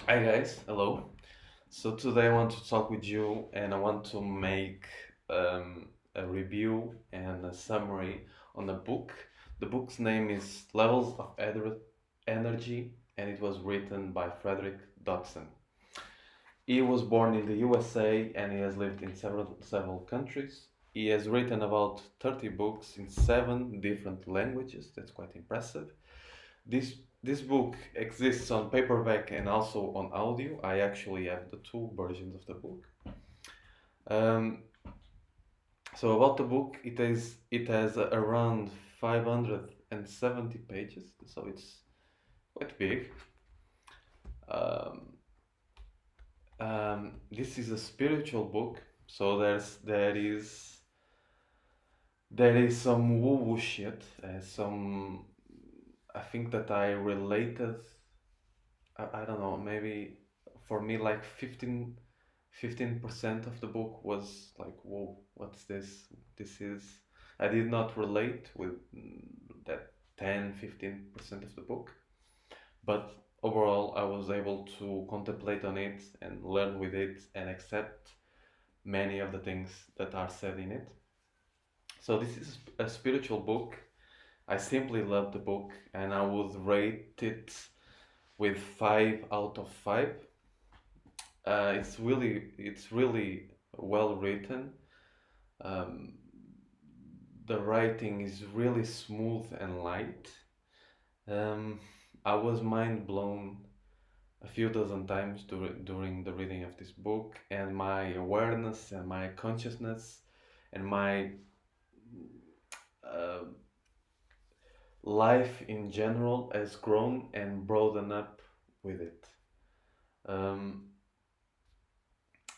Hi guys, hello. So today I want to talk with you and I want to make a review and a summary on a book. The book's name is Levels of Energy and it was written by Fred Dodson. He was born in the USA and he has lived in several countries. He has written about 30 books in 7 different languages. That's quite impressive. This book exists on paperback and also on audio. I actually have the two versions of the book. Um, so about the book, it has around 570 pages, so it's quite big. Um, this is a spiritual book, so there is some woo woo shit, some I think that I related. I don't know, maybe for me like 15% of the book was like, whoa, what's this? This is, I did not relate with that 10-15% of the book, but overall I was able to contemplate on it and learn with it and accept many of the things that are said in it. So this is a spiritual book. I simply love the book and I would rate it with 5 out of 5. It's really well written. Um, the writing is really smooth and light. Um, I was mind blown a few dozen times during the reading of this book, and my awareness and my consciousness and my uh, life in general has grown and broadened up with it. Um,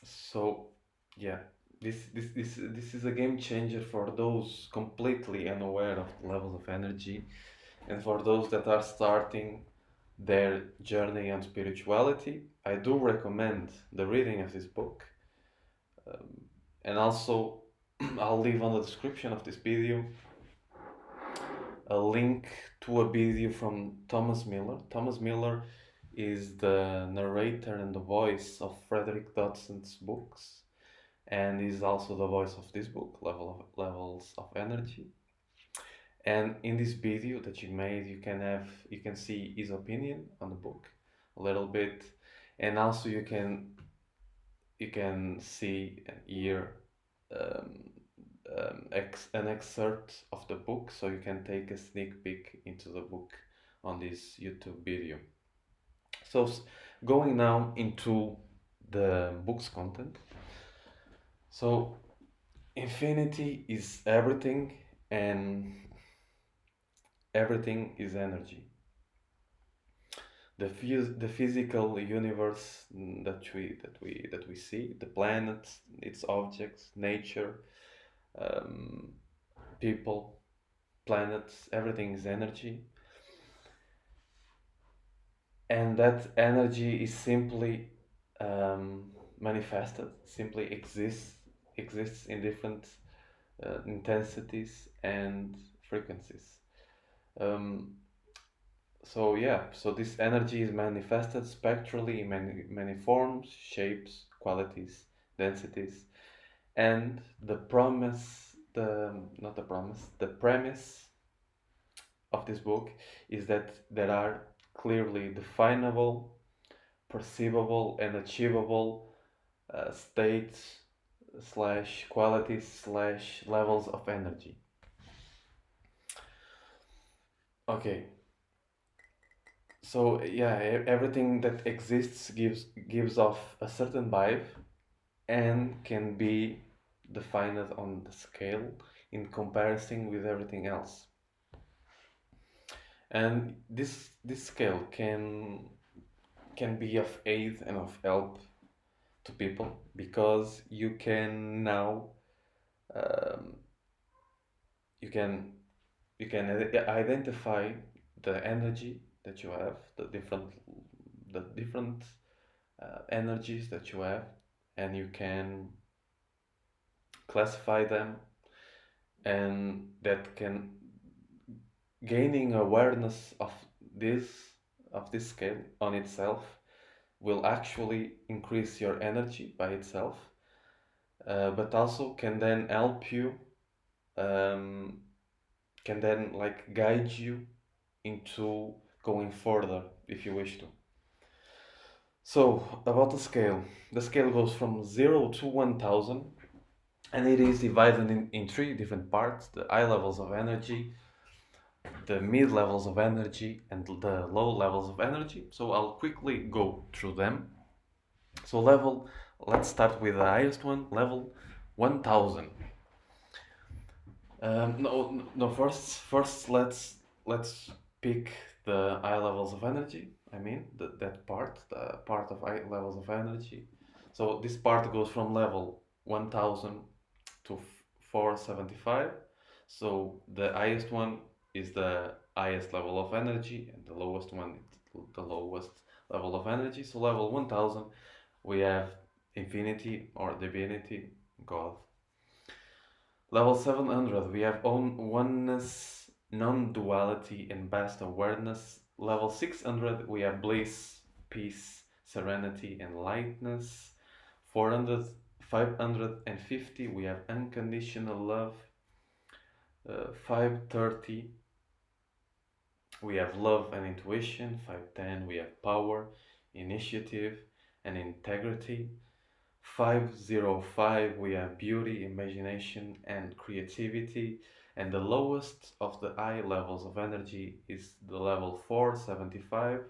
So, yeah, this is a game changer for those completely unaware of the levels of energy, and for those that are starting their journey on spirituality. I do recommend the reading of this book, um, and also I'll leave on the description of this video a link to a video from Thomas Miller. Thomas Miller is the narrator and the voice of Frederick Dodson's books, and is also the voice of this book, Levels of Energy. And in this video that you made, you can see his opinion on the book a little bit, and also you can see and hear um, an excerpt of the book, so you can take a sneak peek into the book on this YouTube video. So going now into the book's content. So infinity is everything, and everything is energy. The physical universe that we see, the planets, its objects, nature, um, people, planets, everything is energy, and that energy is simply manifested, simply exists in different intensities and frequencies. Um, So yeah, so this energy is manifested spectrally in many forms, shapes, qualities, densities, and the premise of this book is that there are clearly definable, perceivable, and achievable states slash qualities slash levels of energy. Okay, so yeah, everything that exists gives off a certain vibe and can be defined on the scale in comparison with everything else. And this scale can be of aid and of help to people, because you can now um, you can identify the energy that you have, the different energies that you have, and you can classify them, and that can gaining awareness this of this scale on itself will actually increase your energy by itself, but also can then help you, um, can then like guide you into going further if you wish to. So, about the scale goes from 0 to 1000, and it is divided in three different parts: the high levels of energy, the mid levels of energy, and the low levels of energy. So, I'll quickly go through them. So, let's start with the highest one, level 1000. No. First, let's pick the high levels of energy. I mean, that part, the part of high levels of energy. So this part goes from level 1000 to 475. So the highest one is the highest level of energy, and the lowest one is the lowest level of energy. So level 1000, we have infinity or divinity, God. Level 700, we have oneness, non-duality, and vast awareness. Level 600, we have bliss, peace, serenity, and lightness. 400, 550, we have unconditional love. 530, we have love and intuition. 510, we have power, initiative, and integrity. 505, we have beauty, imagination, and creativity. And the lowest of the high levels of energy is the level 475,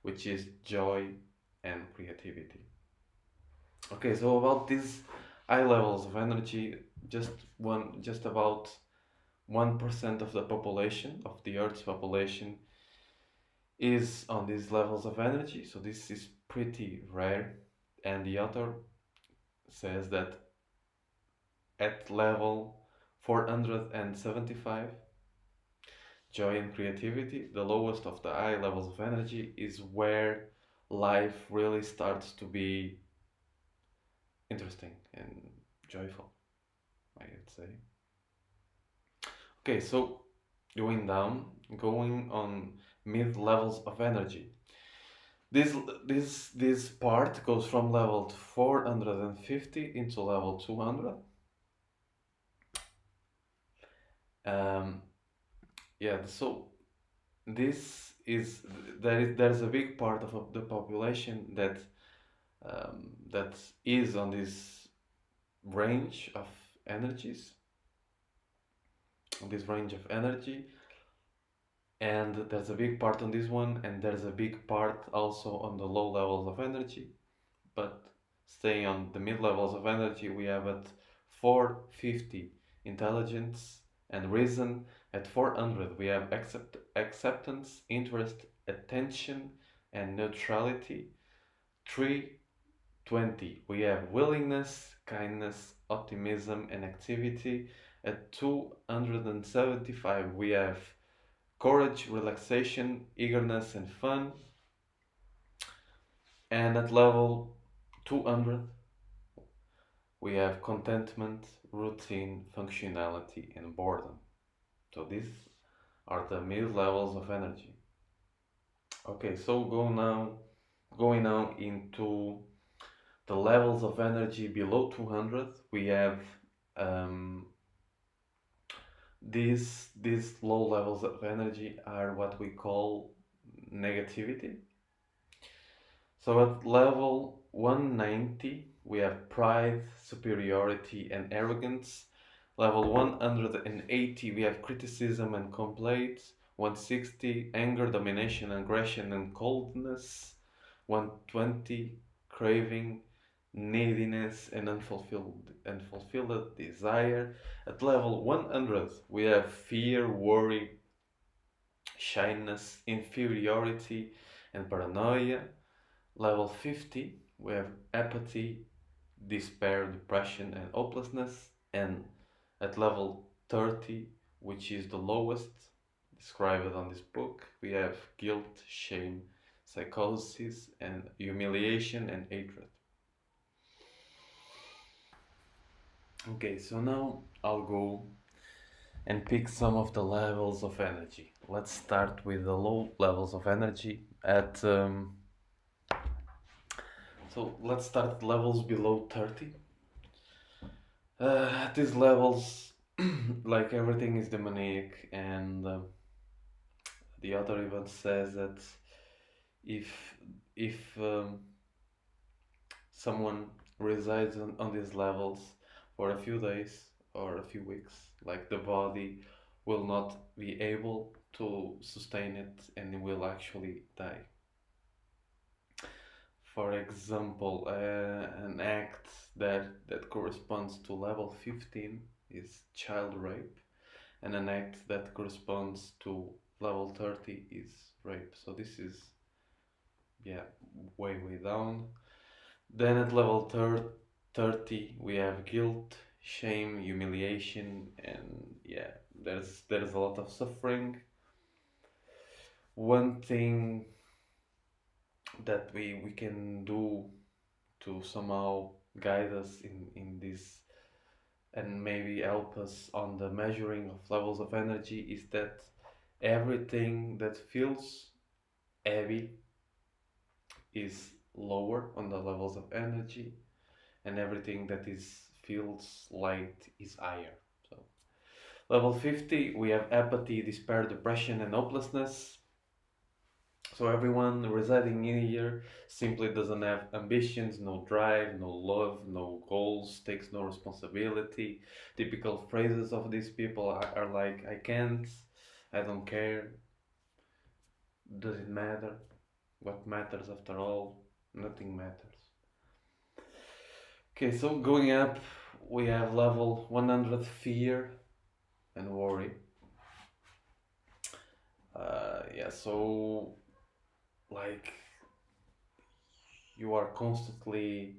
which is joy and creativity. Okay, so about these high levels of energy, just about 1% of the population, of the Earth's population, is on these levels of energy. So this is pretty rare. And the author says that at level 475, joy and creativity, the lowest of the high levels of energy, is where life really starts to be interesting and joyful, I would say. Okay, so going on mid levels of energy. This part goes from level 450 into level 200. Um, yeah, so this is there's a big part of the population that is on this range of energies, on this range of energy, and there's a big part on this one, and there's a big part also on the low levels of energy. But staying on the mid levels of energy, we have at 450 intelligence and reason. At 400, we have acceptance, interest, attention, and neutrality. 320, we have willingness, kindness, optimism, and activity. At 275, we have courage, relaxation, eagerness, and fun. And at level 200, we have contentment, routine, functionality, and boredom. So these are the mid levels of energy. Okay, so going now into the levels of energy below 200. We have um, these low levels of energy are what we call negativity. So at level 190, we have pride, superiority, and arrogance. Level 180, we have criticism and complaints. 160, anger, domination, aggression, and coldness. 120, craving, neediness, and unfulfilled desire. At level 100, we have fear, worry, shyness, inferiority, and paranoia. Level 50, we have apathy, despair, depression, and hopelessness. And at level 30, which is the lowest described on this book, we have guilt, shame, psychosis, and humiliation and hatred. Okay, so now I'll go and pick some of the levels of energy. Let's start with the low levels of energy at So let's start levels below 30. At these levels, like everything is demonic, and the author even says that if if someone resides on these levels for a few days or a few weeks, like the body will not be able to sustain it and it will actually die. For example, an act that corresponds to level 15 is child rape, and an act that corresponds to level 30 is rape. So this is, yeah, way down. Then at level 30 we have guilt, shame, humiliation, and yeah, there's a lot of suffering. One thing that we can do to somehow guide us in this and maybe help us on the measuring of levels of energy is that everything that feels heavy is lower on the levels of energy, and everything that is feels light is higher. So level 50 we have apathy, despair, depression, and hopelessness. So everyone residing in here simply doesn't have ambitions, no drive, no love, no goals, takes no responsibility. Typical phrases of these people are like, I can't, I don't care, does it matter? What matters after all? Nothing matters. Okay, so going up, we have level 100, fear and worry. Yeah, so like you are constantly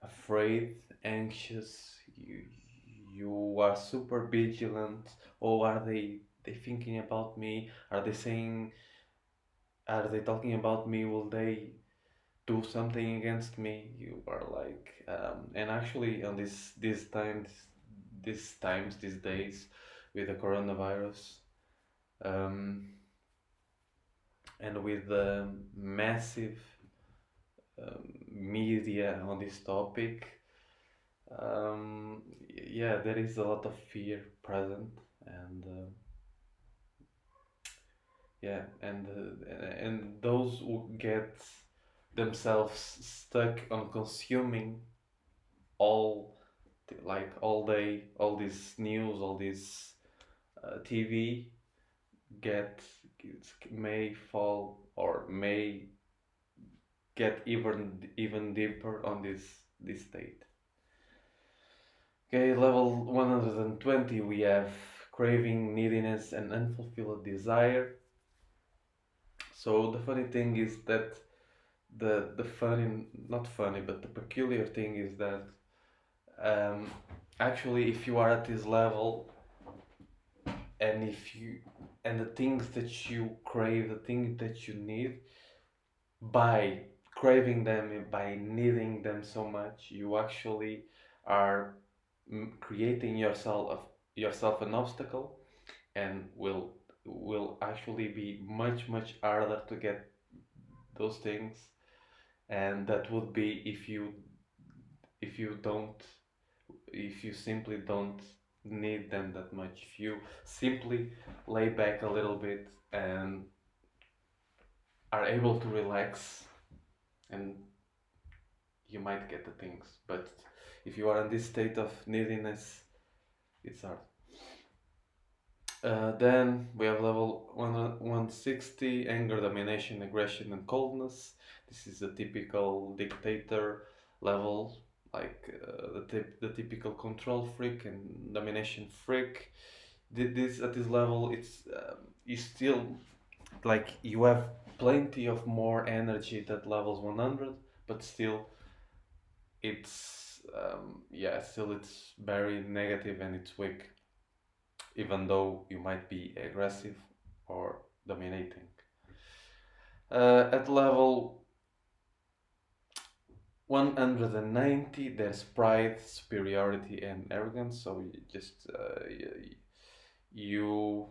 afraid, anxious, you are super vigilant. Oh, are they thinking about me? Are they talking about me? Will they do something against me? You are like, and actually on these days with the coronavirus, um, and with the massive media on this topic, yeah, there is a lot of fear present, and yeah, and those who get themselves stuck on consuming all like all day, all this news, all this TV, get may fall or may get even deeper on this state. Okay, level 120 we have craving, neediness, and unfulfilled desire. So the funny thing is that the funny, not funny, but the peculiar thing is that um, actually if you are at this level and if you and the things that you crave, the things that you need, by craving them, by needing them so much, you actually are creating yourself an obstacle, and will actually be much harder to get those things. And that would be if you don't if you simply don't need them that much, if you simply lay back a little bit and are able to relax, and you might get the things. But if you are in this state of neediness, it's hard. Then we have level 160, anger, domination, aggression, and coldness. This is a typical dictator level, like the typical control freak and domination freak. This at this level, it's you still like you have plenty of more energy that levels 100, but still it's yeah, still it's very negative and it's weak, even though you might be aggressive or dominating. At level 190, there's pride, superiority, and arrogance. So you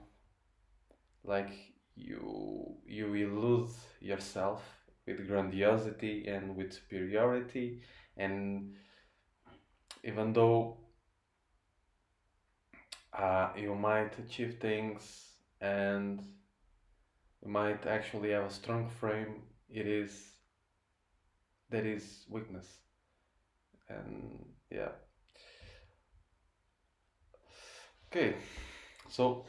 like you will lose yourself with grandiosity and with superiority. And even though you might achieve things and you might actually have a strong frame, it is that is weakness. And yeah. Okay, so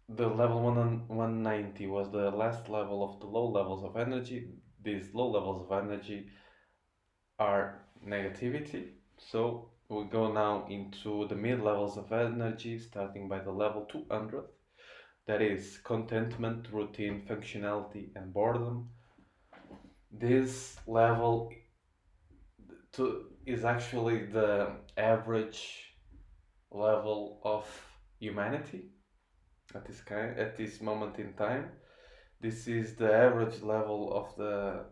the level 190 was the last level of the low levels of energy. These low levels of energy are negativity. So we go now into the mid levels of energy, starting by the level 200. That is contentment, routine, functionality, and boredom. This level is actually the average level of humanity at this moment in time. This is the average level of the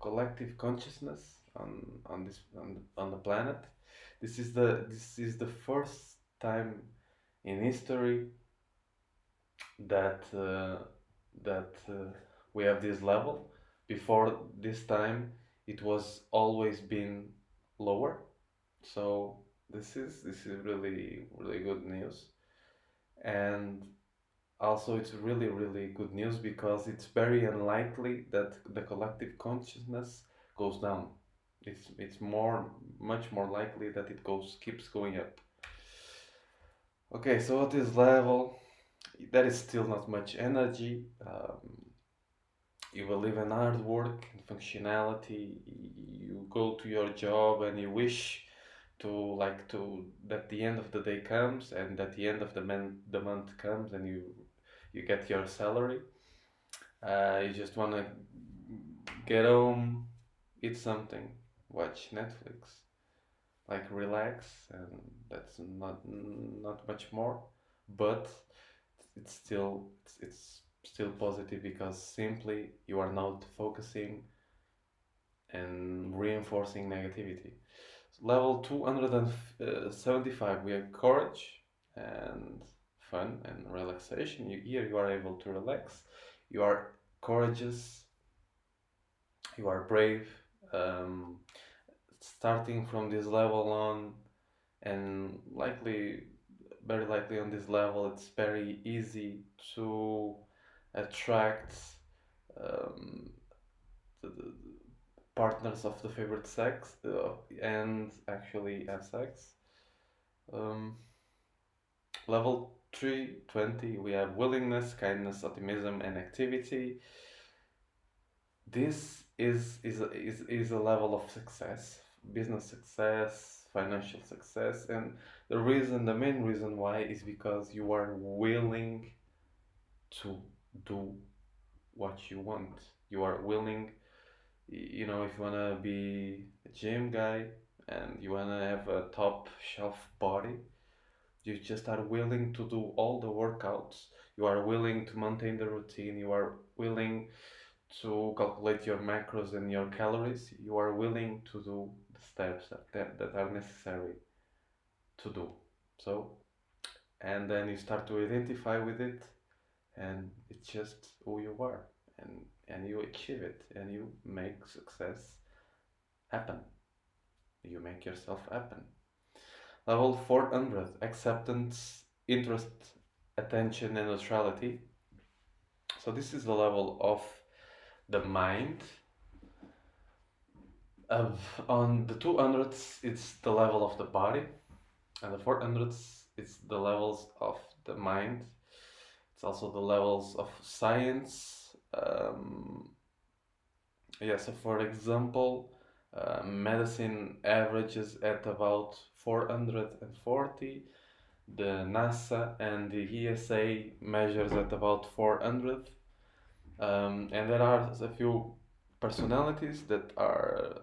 collective consciousness on the planet. This is the first time in history that we have this level. Before this time, it was always been lower. So this is really good news, and also it's really good news because it's very unlikely that the collective consciousness goes down. It's much more likely that it keeps going up. Okay, so at this level, there is still not much energy. You believe in hard work and functionality. You go to your job and you wish to that the end of the day comes and that the end of the month comes and you get your salary. You just want to get home, eat something, watch Netflix, like relax, and that's not much more. But it's still positive because simply you are not focusing and reinforcing negativity. So level 275, we have courage and fun and relaxation. Here you are able to relax. You are courageous. You are brave. Um, Starting from this level on, and very likely on this level, it's very easy to attract um, the partners of the favorite sex and actually have sex. Um, Level 320, we have willingness, kindness, optimism, and activity. This is a level of success, business success, financial success, and the main reason why is because you are willing to do what you want. You are willing, if you wanna be a gym guy and you wanna have a top shelf body, you just are willing to do all the workouts. You are willing to maintain the routine. You are willing to calculate your macros and your calories. You are willing to do the steps that are necessary to do. So, and then you start to identify with it, and it's just who you are, and you achieve it, and you make success happen. You make yourself happen. Level 400, acceptance, interest, attention, and neutrality. So this is the level of the mind. On the 200s, it's the level of the body, and the 400s, it's the levels of the mind. It's also the levels of science. So for example, medicine averages at about 440. The NASA and the ESA measures at about 400. And there are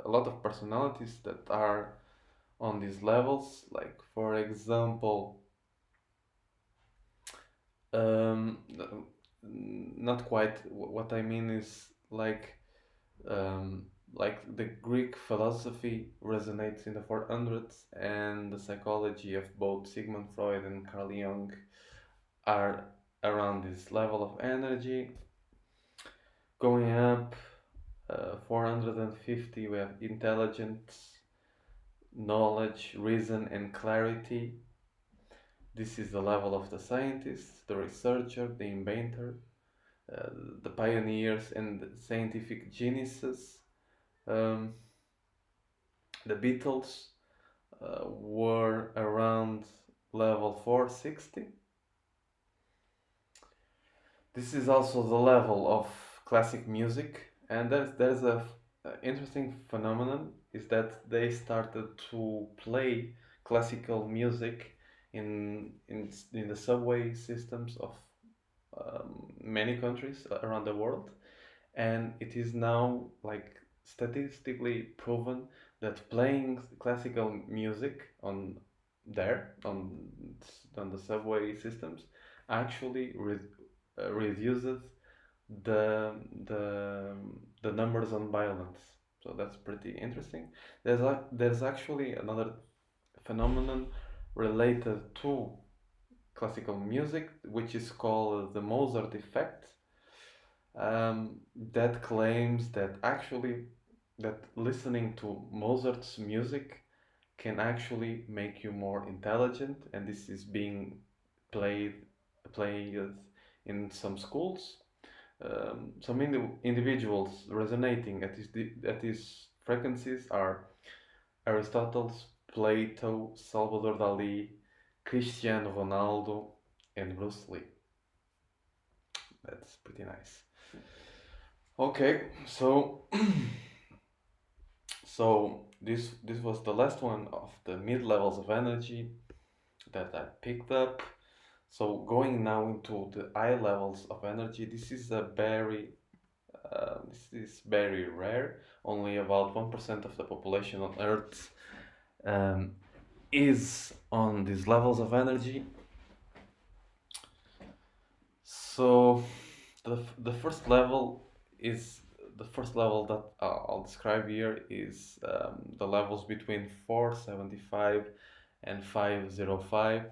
a lot of personalities that are on these levels. Like, for example, um, not quite. What I mean is like the Greek philosophy resonates in the 400s, and the psychology of both Sigmund Freud and Carl Jung are around this level of energy, going up. 450 we have intelligence, knowledge, reason, and clarity. This is the level of the scientist, the researcher, the inventor, uh, the pioneers, and the scientific geniuses. Um, the Beatles were around level 460. This is also the level of classic music, and there's a interesting phenomenon is that they started to play classical music in the subway systems of many countries around the world, and it is now like statistically proven that playing classical music on there on the subway systems actually reduces the the the numbers on violence. So that's pretty interesting. There's actually another phenomenon related to classical music, which is called the Mozart effect, that claims that actually that listening to Mozart's music can actually make you more intelligent, and this is being played played in some schools. Some individuals resonating at these frequencies are Aristotle, Plato, Salvador Dali, Cristiano Ronaldo, and Bruce Lee. That's pretty nice. Okay, so this was the last one of the mid levels of energy that I picked up. So going now into the high levels of energy, this is very rare. Only about 1% of the population on Earth um, is on these levels of energy. So the first level is the first level that I'll describe here is the levels between 475 and 505,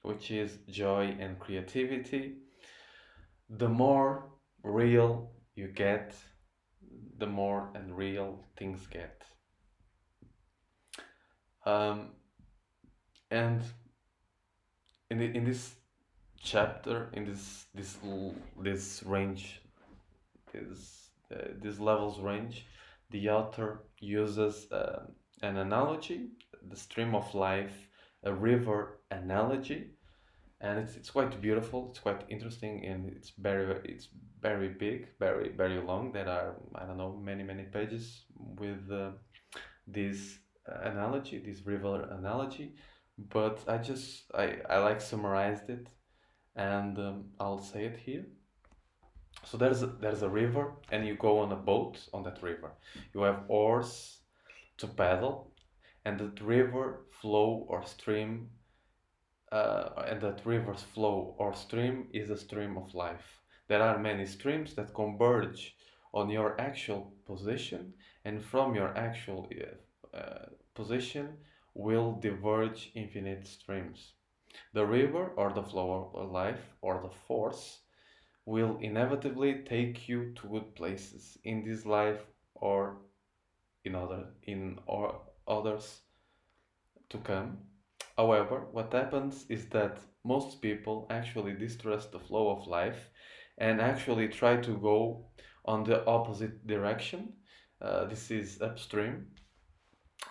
which is joy and creativity. The more real you get, the more unreal things get. Um, and in this chapter, in this range, this levels range, the author uses an analogy, the stream of life, a river analogy, and it's quite beautiful. It's quite interesting, and it's very big, very long. There are, I don't know, many pages with this analogy, this river analogy. But I like summarized it, and I'll say it here. So there's a river, and you go on a boat on that river. You have oars to paddle, and that river flow or stream and that river's flow or stream is a stream of life. There are many streams that converge on your actual position, and from your actual position will diverge infinite streams. The river or the flow of life or the force will inevitably take you to good places in this life or in or others to come. However, what happens is that most people actually distrust the flow of life and actually try to go on the opposite direction. This is upstream.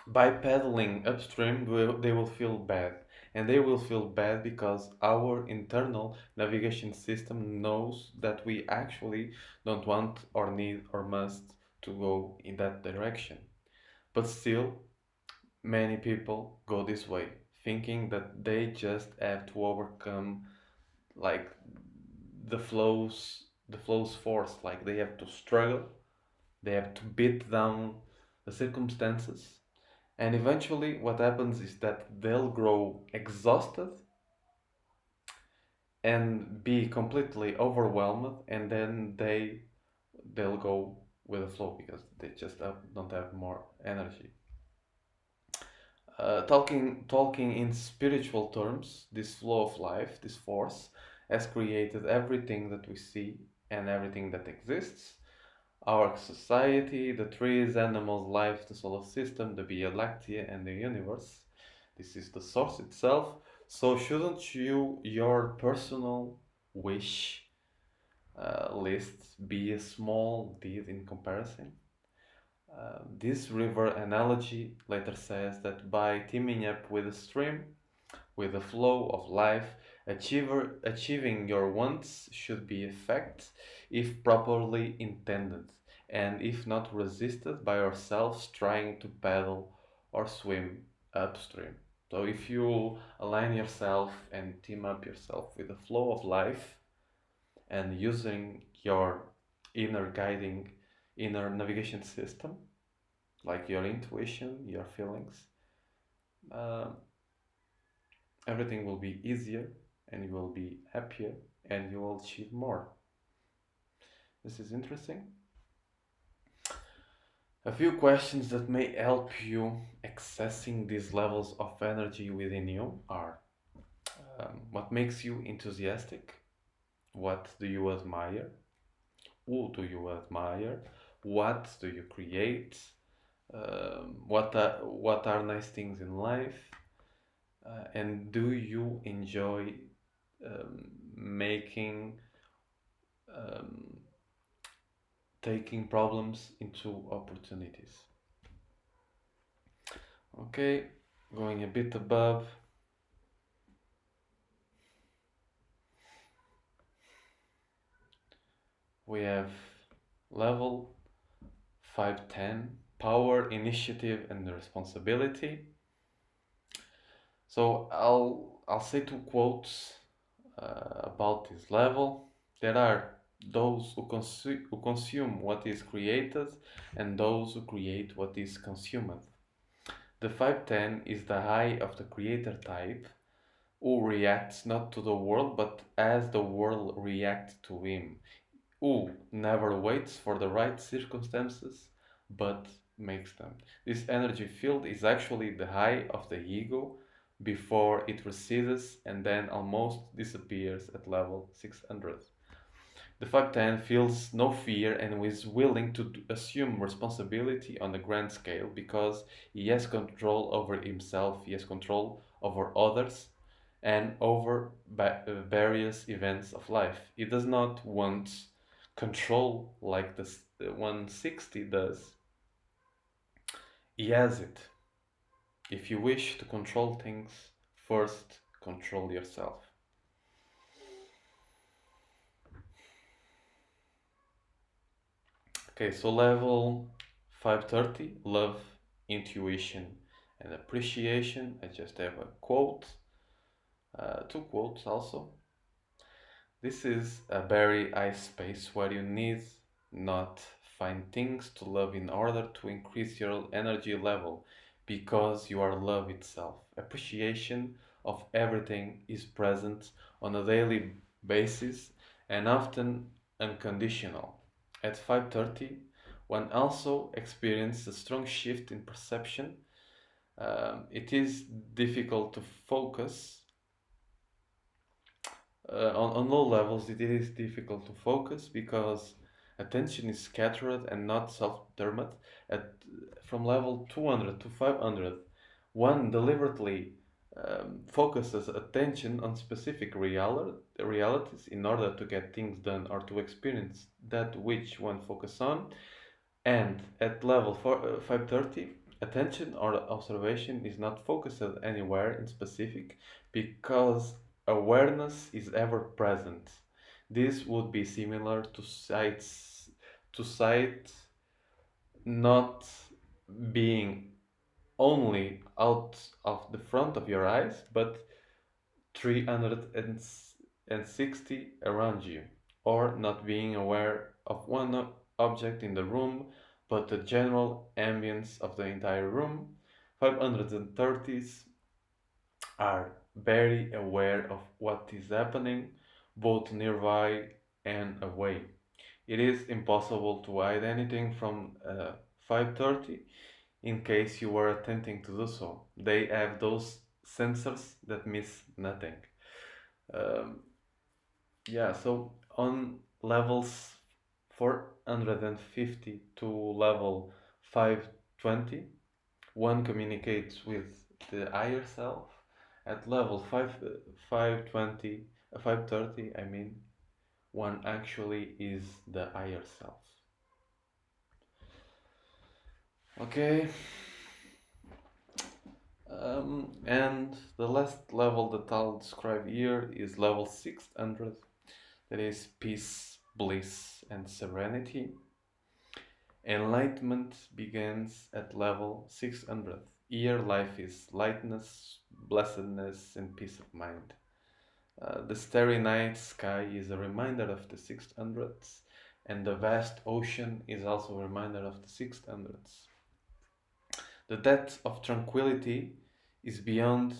By paddling upstream, they will feel bad. And they will feel bad because our internal navigation system knows that we actually don't want or need or must to go in that direction. But still, many people go this way, thinking that they just have to overcome like the flow's force, like they have to struggle, they have to beat down the circumstances. And eventually what happens is that they'll grow exhausted and be completely overwhelmed, and then they'll go with the flow because they just don't have more energy. Talking in spiritual terms, this flow of life, this force, has created everything that we see and everything that exists. our society, the trees, animals, life, the solar system, the Via Láctea, and the universe. This is the source itself. So shouldn't your personal wish list be a small deed in comparison? This river analogy later says that by teaming up with a stream, with the flow of life, achieving your wants should be effect if properly intended, and if not resisted by ourselves trying to paddle or swim upstream. So if you align yourself and team up yourself with the flow of life and using your inner guiding, inner navigation system, like your intuition, your feelings, uh, everything will be easier and you will be happier and you will achieve more. This is interesting. A few questions that may help you accessing these levels of energy within you are what makes you enthusiastic? What do you admire? Who do you admire? What do you create? What are nice things in life? And do you enjoy making um, taking problems into opportunities? Okay, going a bit above, we have level 510, power, initiative, and responsibility. So I'll say two quotes about this level. There are those who consume what is created and those who create what is consumed. The 510 is the high of the creator type, who reacts not to the world but as the world reacts to him, who never waits for the right circumstances but makes them. This energy field is actually the high of the ego before it recedes and then almost disappears at level 600. The 510 feels no fear and is willing to assume responsibility on a grand scale because he has control over himself, he has control over others, and over various events of life. He does not want control like the 160 does. He has it. If you wish to control things, first control yourself. Okay, so level 530, love, intuition, and appreciation. I just have a quote, two quotes also. This is a very high space where you need not find things to love in order to increase your energy level because you are love itself. Appreciation of everything is present on a daily basis and often unconditional. At 530, one also experiences a strong shift in perception. It is difficult to focus on low levels. It is difficult to focus because attention is scattered and not self-determined. At From level 200 to 500, one deliberately focuses attention on specific realities in order to get things done or to experience that which one focus on. And at level 530, attention or observation is not focused anywhere in specific because awareness is ever present. This would be similar to sight not being only out of the front of your eyes, but 360 around you, or not being aware of one object in the room, but the general ambience of the entire room. 530s are very aware of what is happening, both nearby and away. It is impossible to hide anything from 530 in case you were attempting to do so. They have those sensors that miss nothing. Um, yeah, so on levels 450 to level 520, one communicates with the higher self. At level 520, 530, I mean, one actually is the higher self. Okay. And the last level that I'll describe here is level 600, that is peace, bliss, and serenity. Enlightenment begins at level 600. Here, life is lightness, blessedness, and peace of mind. The starry night sky is a reminder of the 600s, and the vast ocean is also a reminder of the 600s. The depth of tranquility is beyond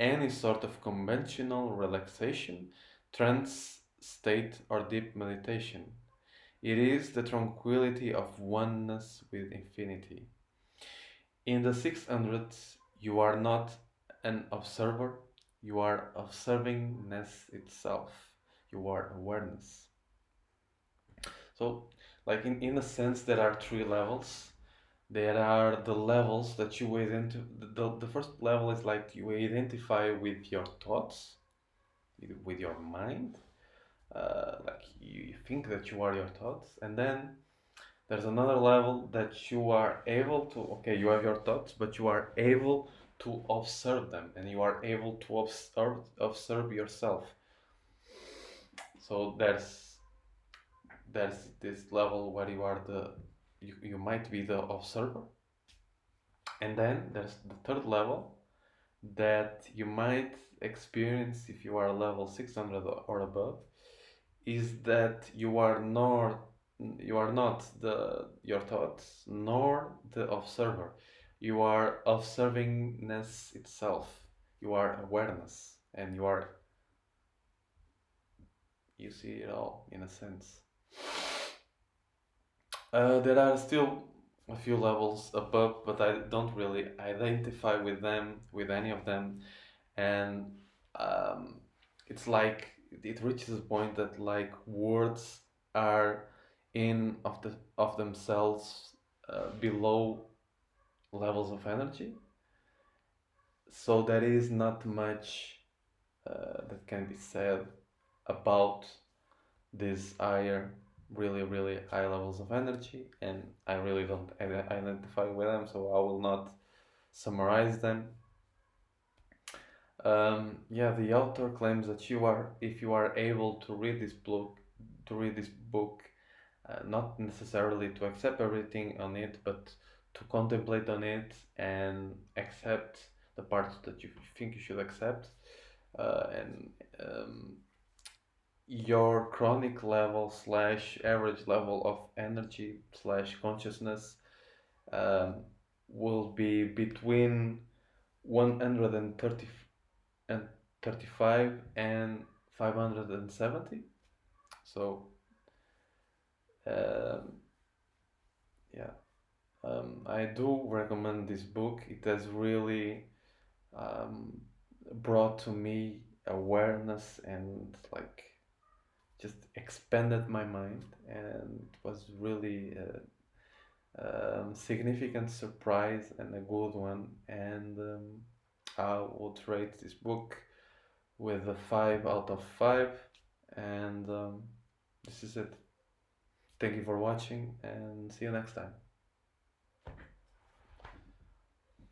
any sort of conventional relaxation, trance state, or deep meditation. It is the tranquility of oneness with infinity. In the 600s, you are not an observer, you are observingness itself. You are awareness. So, like in a sense, there are three levels. There are the levels that you identify. The first level is like you identify with your thoughts, with your mind. Like you think that you are your thoughts, and then there's another level that you are able to. Okay, you have your thoughts, but you are able to observe them, and you are able to observe yourself. So there's this level where you are you might be the observer, and then there's the third level that you might experience if you are level 600 or above, is that you are not your thoughts nor the observer. You are observingness itself. You are awareness, and you see it all in a sense. There are still a few levels above, but I don't really identify with any of them, and um, it's like it reaches a point that like words are in of themselves below levels of energy, so there is not much that can be said about these higher, really high levels of energy, and I really don't identify with them, so I will not summarize them. Yeah, the author claims that if you are able to read this book, not necessarily to accept everything on it, but to contemplate on it and accept the parts that you think you should accept, and your chronic level slash average level of energy slash consciousness um, will be between 130 and 35 and 570. So um, yeah, I do recommend this book. It has really um, brought to me awareness and like just expanded my mind, and it was really a significant surprise and a good one. And I would rate this book with a 5 out of 5. And this is it. Thank you for watching, and see you next time.